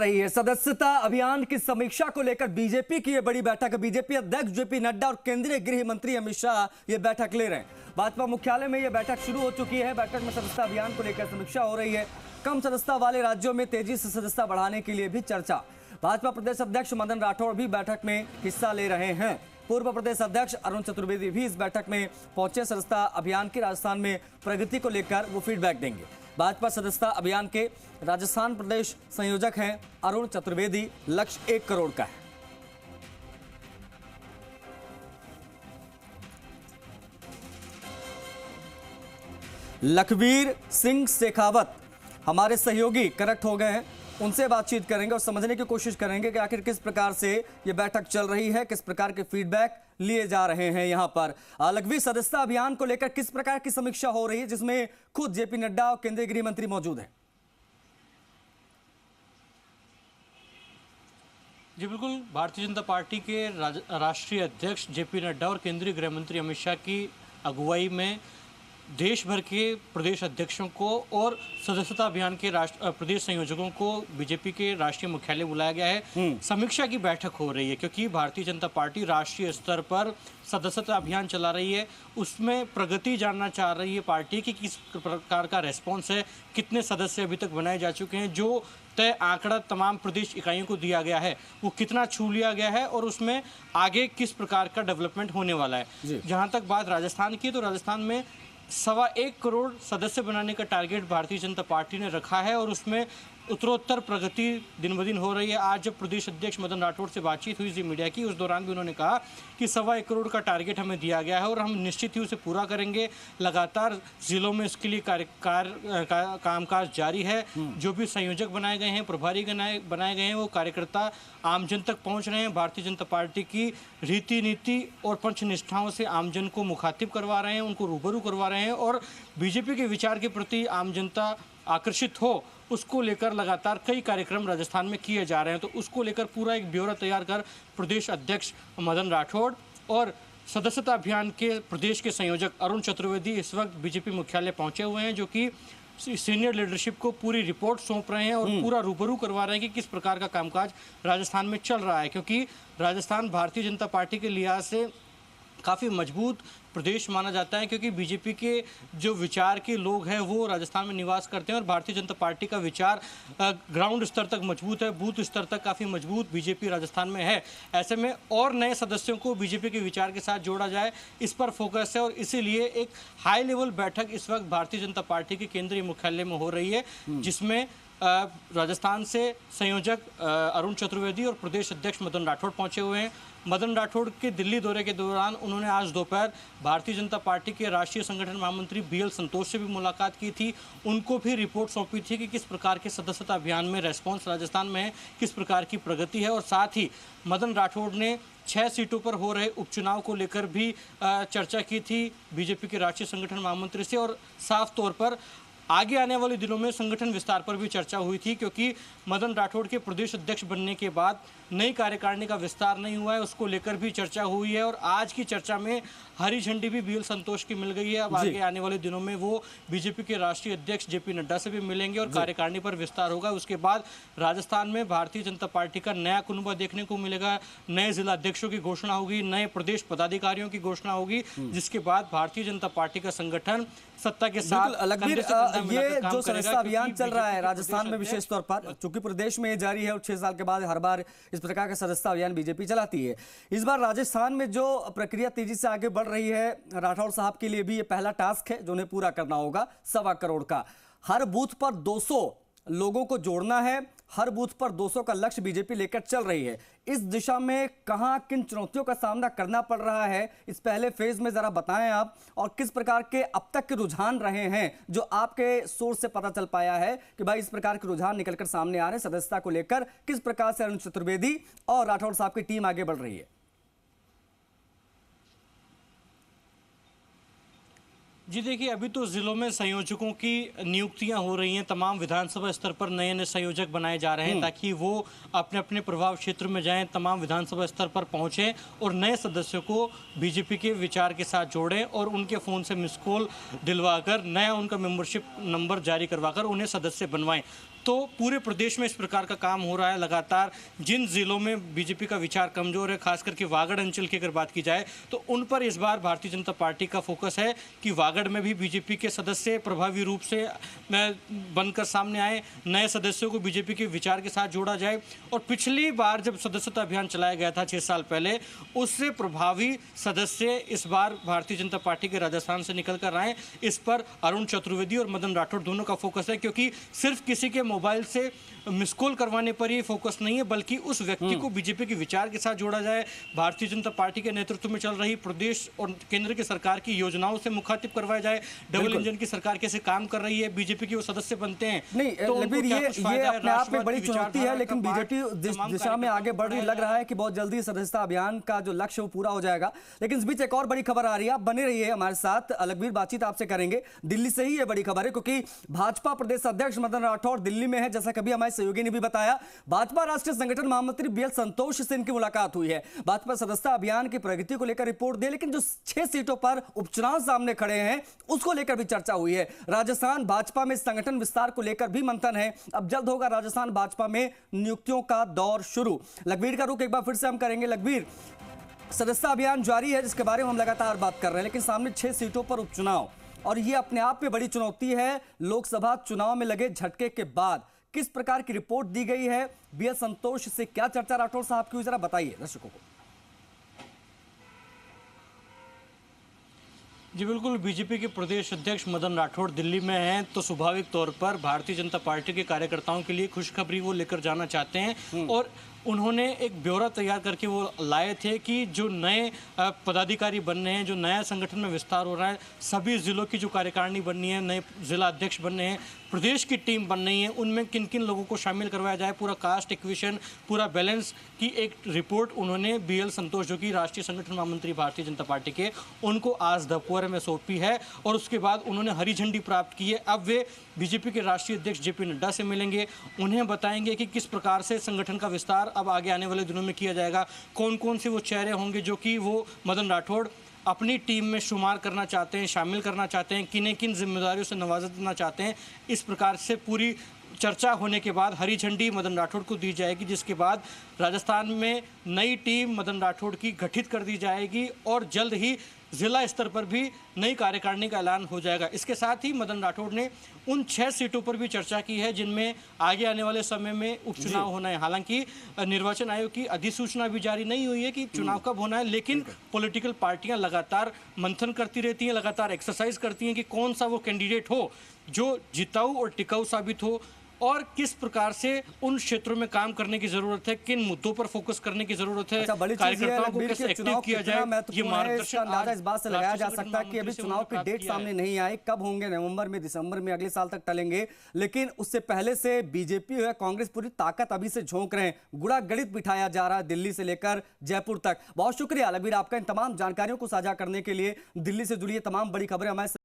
रही है। सदस्यता अभियान की समीक्षा को लेकर बीजेपी की यह बड़ी बैठक है। बीजेपी अध्यक्ष जेपी नड्डा और केंद्रीय गृह मंत्री अमित शाह ये बैठक ले रहे हैं। भाजपा मुख्यालय में यह बैठक शुरू हो चुकी है। बैठक में सदस्यता अभियान को लेकर समीक्षा हो रही है। कम सदस्यता वाले राज्यों में तेजी से सदस्यता बढ़ाने के लिए भी चर्चा। भाजपा प्रदेश अध्यक्ष मदन राठौड़ भी बैठक में हिस्सा ले रहे हैं। पूर्व प्रदेश अध्यक्ष अरुण चतुर्वेदी भी इस बैठक में पहुंचे। सदस्यता अभियान की राजस्थान में प्रगति को लेकर वो फीडबैक देंगे। भाजपा सदस्यता अभियान के राजस्थान प्रदेश संयोजक हैं अरुण चतुर्वेदी। लक्ष्य 1 करोड़ का है। लखबीर सिंह शेखावत हमारे सहयोगी कनेक्ट हो गए हैं, उनसे बातचीत करेंगे और समझने की कोशिश करेंगे कि आखिर किस प्रकार से ये बैठक चल रही है, किस प्रकार के फीडबैक लिए जा रहे हैं। यहां पर लखबीर, सदस्यता अभियान को लेकर किस प्रकार की समीक्षा हो रही है, जिसमें खुद जेपी नड्डा और केंद्रीय गृह मंत्री मौजूद हैं? जी बिल्कुल, भारतीय जनता पार्टी के राष्ट्रीय अध्यक्ष जेपी नड्डा और केंद्रीय गृह मंत्री अमित शाह की अगुवाई में देश भर के प्रदेश अध्यक्षों को और सदस्यता अभियान के प्रदेश संयोजकों को बीजेपी के राष्ट्रीय मुख्यालय बुलाया गया है। समीक्षा की बैठक हो रही है क्योंकि भारतीय जनता पार्टी राष्ट्रीय स्तर पर सदस्यता अभियान चला रही है। उसमें प्रगति जानना चाह रही है पार्टी की, किस प्रकार का रेस्पॉन्स है, कितने सदस्य अभी तक बनाए जा चुके हैं, जो तय आंकड़ा तमाम प्रदेश इकाइयों को दिया गया है वो कितना छू लिया गया है और उसमें आगे किस प्रकार का डेवलपमेंट होने वाला है। जहाँ तक बात राजस्थान की, तो राजस्थान में 1.25 करोड़ सदस्य बनाने का टारगेट भारतीय जनता पार्टी ने रखा है और उसमें उत्तरोत्तर प्रगति दिन ब दिन हो रही है। आज जब प्रदेश अध्यक्ष मदन राठौड़ से बातचीत हुई जी मीडिया की, उस दौरान भी उन्होंने कहा कि 1.25 करोड़ का टारगेट हमें दिया गया है और हम निश्चित ही उसे पूरा करेंगे। लगातार जिलों में इसके लिए कामकाज जारी है। जो भी संयोजक बनाए गए हैं, प्रभारी बनाए गए हैं, वो कार्यकर्ता आमजन तक पहुंच रहे हैं। भारतीय जनता पार्टी की रीति नीति और पंच निष्ठाओं से आमजन को मुखातिब करवा रहे हैं, उनको रूबरू करवा रहे हैं और बीजेपी के विचार के प्रति आम जनता आकर्षित हो, उसको लेकर लगातार कई कार्यक्रम राजस्थान में किए जा रहे हैं। तो उसको लेकर पूरा एक ब्यौरा तैयार कर प्रदेश अध्यक्ष मदन राठौड़ और सदस्यता अभियान के प्रदेश के संयोजक अरुण चतुर्वेदी इस वक्त बीजेपी मुख्यालय पहुंचे हुए हैं, जो कि सीनियर लीडरशिप को पूरी रिपोर्ट सौंप रहे हैं और पूरा रूबरू करवा रहे हैं कि किस प्रकार का कामकाज राजस्थान में चल रहा है। क्योंकि राजस्थान भारतीय जनता पार्टी के लिहाज से काफ़ी मजबूत प्रदेश माना जाता है, क्योंकि बीजेपी के जो विचार के लोग हैं वो राजस्थान में निवास करते हैं और भारतीय जनता पार्टी का विचार ग्राउंड स्तर तक मजबूत है, बूथ स्तर तक काफ़ी मजबूत बीजेपी राजस्थान में है। ऐसे में और नए सदस्यों को बीजेपी के विचार के साथ जोड़ा जाए, इस पर फोकस है और इसीलिए एक हाई लेवल बैठक इस वक्त भारतीय जनता पार्टी के केंद्रीय मुख्यालय में हो रही है, जिसमें राजस्थान से संयोजक अरुण चतुर्वेदी और प्रदेश अध्यक्ष मदन राठौड़ पहुंचे हुए हैं। मदन राठौड़ के दिल्ली दौरे के दौरान उन्होंने आज दोपहर भारतीय जनता पार्टी के राष्ट्रीय संगठन महामंत्री BL संतोष से भी मुलाकात की थी। उनको भी रिपोर्ट सौंपी थी कि किस प्रकार के सदस्यता अभियान में रेस्पॉन्स राजस्थान में है, किस प्रकार की प्रगति है। और साथ ही मदन राठौड़ ने 6 सीटों पर हो रहे उपचुनाव को लेकर भी चर्चा की थी बीजेपी के राष्ट्रीय संगठन महामंत्री से और साफ तौर पर आगे आने वाले दिनों में संगठन विस्तार पर भी चर्चा हुई थी, क्योंकि मदन राठौड़ के प्रदेश अध्यक्ष बनने के बाद नई कार्यकारिणी का विस्तार नहीं हुआ है, उसको लेकर भी चर्चा हुई है। और आज की चर्चा में हरी झंडी भी BL संतोष की मिल गई है। अब आगे आने वाले दिनों में वो बीजेपी के राष्ट्रीय अध्यक्ष जेपी नड्डा से भी मिलेंगे और कार्यकारिणी पर विस्तार होगा। उसके बाद राजस्थान में भारतीय जनता पार्टी का नया कुनबा देखने को मिलेगा, नए जिला अध्यक्षों की घोषणा होगी, नए प्रदेश पदाधिकारियों की घोषणा होगी, जिसके बाद भारतीय जनता पार्टी का संगठन सत्ता के साथ ये जो सदस्यता अभियान चल रहा है राजस्थान में विशेष तौर पर, चूंकि प्रदेश में जारी है और 6 साल के बाद हर बार इस प्रकार का सदस्यता अभियान बीजेपी चलाती है। इस बार राजस्थान में जो प्रक्रिया तेजी से आगे बढ़ रही है, राठौड़ साहब के लिए भी ये पहला टास्क है जो उन्हें पूरा करना होगा। 1.25 करोड़ का हर बूथ पर 200 लोगों को जोड़ना है, हर बूथ पर 200 का लक्ष्य बीजेपी लेकर चल रही है। इस दिशा में कहां किन चुनौतियों का सामना करना पड़ रहा है, इस पहले फेज में जरा बताएं आप, और किस प्रकार के अब तक के रुझान रहे हैं जो आपके सोर्स से पता चल पाया है कि भाई इस प्रकार के रुझान निकलकर सामने आ रहे हैं। सदस्यता को लेकर किस प्रकार से अरुण चतुर्वेदी और राठौड़ साहब की टीम आगे बढ़ रही है? जी देखिए, अभी तो जिलों में संयोजकों की नियुक्तियां हो रही हैं। तमाम विधानसभा स्तर पर नए नए संयोजक बनाए जा रहे हैं ताकि वो अपने अपने प्रभाव क्षेत्र में जाएं, तमाम विधानसभा स्तर पर पहुंचें और नए सदस्यों को बीजेपी के विचार के साथ जोड़ें और उनके फ़ोन से मिस कॉल दिलवाकर नया उनका मेंबरशिप नंबर जारी करवाकर उन्हें सदस्य बनवाएं। तो पूरे प्रदेश में इस प्रकार का काम हो रहा है लगातार। जिन जिलों में बीजेपी का विचार कमजोर है, खास करके वागड़ अंचल की अगर बात की जाए, तो उन पर इस बार भारतीय जनता पार्टी का फोकस है कि वागड़ में भी बीजेपी के सदस्य प्रभावी रूप से बनकर सामने आए, नए सदस्यों को बीजेपी के विचार के साथ जोड़ा जाए। और पिछली बार जब सदस्यता अभियान चलाया गया था 6 साल पहले, उससे प्रभावी सदस्य इस बार भारतीय जनता पार्टी के राजस्थान से निकल कर आए। इस पर अरुण चतुर्वेदी और मदन राठौड़ दोनों का फोकस है, क्योंकि सिर्फ किसी के मोबाइल से मिस कॉल करवाने पर ही फोकस नहीं है, बल्कि उस व्यक्ति को बीजेपी के विचार के साथ जोड़ा जाए। भारतीय जनता पार्टी के नेतृत्व में चल रही प्रदेश और केंद्र की सरकार की योजनाओं से मुखातिब करवाया जाए। डबल इंजन की सरकार कैसे काम कर रही है, बीजेपी के वो सदस्य बनते हैं। नहीं, लखबीर, ये अपने आप में बड़ी चुनौती है, लेकिन बीजेपी जिस दिशा में आगे बढ़ रही, लग रहा है कि बहुत जल्दी सदस्यता अभियान का जो लक्ष्य वो पूरा हो जाएगा। लेकिन इस बीच एक और बड़ी खबर आ रही है, आप बने रहिए हमारे साथ। लखबीर, बातचीत आपसे करेंगे। दिल्ली से ही ये बड़ी खबर है, क्योंकि भाजपा प्रदेश अध्यक्ष मदन राठौड़ दिल्ली में है। जैसा कभी हमारे सहयोगी ने भी बताया, भाजपा राष्ट्रीय संगठन महामंत्री बीएल संतोष से इनकी मुलाकात हुई है। भाजपा सदस्यता अभियान की प्रगति को लेकर रिपोर्ट दे, लेकिन जो 6 सीटों पर उपचुनाव सामने खड़े हैं उसको लेकर भी चर्चा हुई है। राजस्थान भाजपा में संगठन विस्तार को लेकर भी मंथन है। अब जल्द होगा राजस्थान भाजपा में नियुक्तियों का दौर शुरू। लखबीर का रुख एक बार फिर से हम करेंगे। लखबीर, सदस्यता अभियान जारी है जिसके बारे में हम लगातार बात कर रहे हैं, लेकिन सामने 6 सीटों पर उपचुनाव, और ये अपने आप में बड़ी चुनौती है। लोकसभा चुनाव में लगे झटके के बाद किस प्रकार की रिपोर्ट दी गई है, बीएल संतोष से क्या चर्चा राठौड़ साहब की हुई, जरा बताइए दर्शकों को। जी बिल्कुल, बीजेपी के प्रदेश अध्यक्ष मदन राठौड़ दिल्ली में हैं, तो स्वाभाविक तौर पर भारतीय जनता पार्टी के कार्यकर्ताओं के लिए खुशखबरी वो लेकर जाना चाहते हैं। और उन्होंने एक ब्यौरा तैयार करके वो लाए थे कि जो नए पदाधिकारी बनने हैं, जो नया संगठन में विस्तार हो रहा है, सभी जिलों की जो कार्यकारिणी बननी है, नए जिला अध्यक्ष बनने हैं, प्रदेश की टीम बन रही है, उनमें किन किन लोगों को शामिल करवाया जाए, पूरा कास्ट इक्वेशन, पूरा बैलेंस की एक रिपोर्ट उन्होंने बीएल संतोष, जो कि राष्ट्रीय संगठन महामंत्री भारतीय जनता पार्टी के, उनको आज दोपहर में सौंपी है। और उसके बाद उन्होंने हरी झंडी प्राप्त की है। अब वे बीजेपी के राष्ट्रीय अध्यक्ष जेपी नड्डा से मिलेंगे, उन्हें बताएंगे कि किस प्रकार से संगठन का विस्तार अब आगे आने वाले दिनों में किया जाएगा, कौन कौन से वो चेहरे होंगे जो कि वो मदन राठौड़ अपनी टीम में शुमार करना चाहते हैं, शामिल करना चाहते हैं, किन्हें किन जिम्मेदारियों से नवाजना चाहते हैं। इस प्रकार से पूरी चर्चा होने के बाद हरी झंडी मदन राठौड़ को दी जाएगी, जिसके बाद राजस्थान में नई टीम मदन राठौड़ की गठित कर दी जाएगी और जल्द ही जिला स्तर पर भी नई कार्यकारिणी का ऐलान हो जाएगा। इसके साथ ही मदन राठौड़ ने उन 6 सीटों पर भी चर्चा की है जिनमें आगे आने वाले समय में उपचुनाव होना है। हालांकि निर्वाचन आयोग की अधिसूचना भी जारी नहीं हुई है कि चुनाव कब होना है, लेकिन पॉलिटिकल पार्टियां लगातार मंथन करती रहती हैं, लगातार एक्सरसाइज करती हैं कि कौन सा वो कैंडिडेट हो जो जिताऊ और टिकाऊ साबित हो, और किस प्रकार से उन क्षेत्रों में काम करने की जरूरत है, किन मुद्दों पर फोकस करने की जरूरत है, कार्यकर्ताओं को कैसे एक्टिव किया जाए, ये मार्गदर्शन अंदाजा इस बात से लगाया जा सकता है कि अभी चुनाव की डेट सामने नहीं आई, कब होंगे, नवंबर में, दिसंबर में, अगले साल तक टलेंगे। लेकिन उससे पहले से बीजेपी और कांग्रेस पूरी ताकत अभी से झोंक रहे हैं। गुड़ा गणित बिठाया जा रहा है दिल्ली से लेकर जयपुर तक। बहुत शुक्रिया लखबीर आपका इन तमाम जानकारियों को साझा करने के लिए। दिल्ली से जुड़ी तमाम बड़ी खबरें हमारे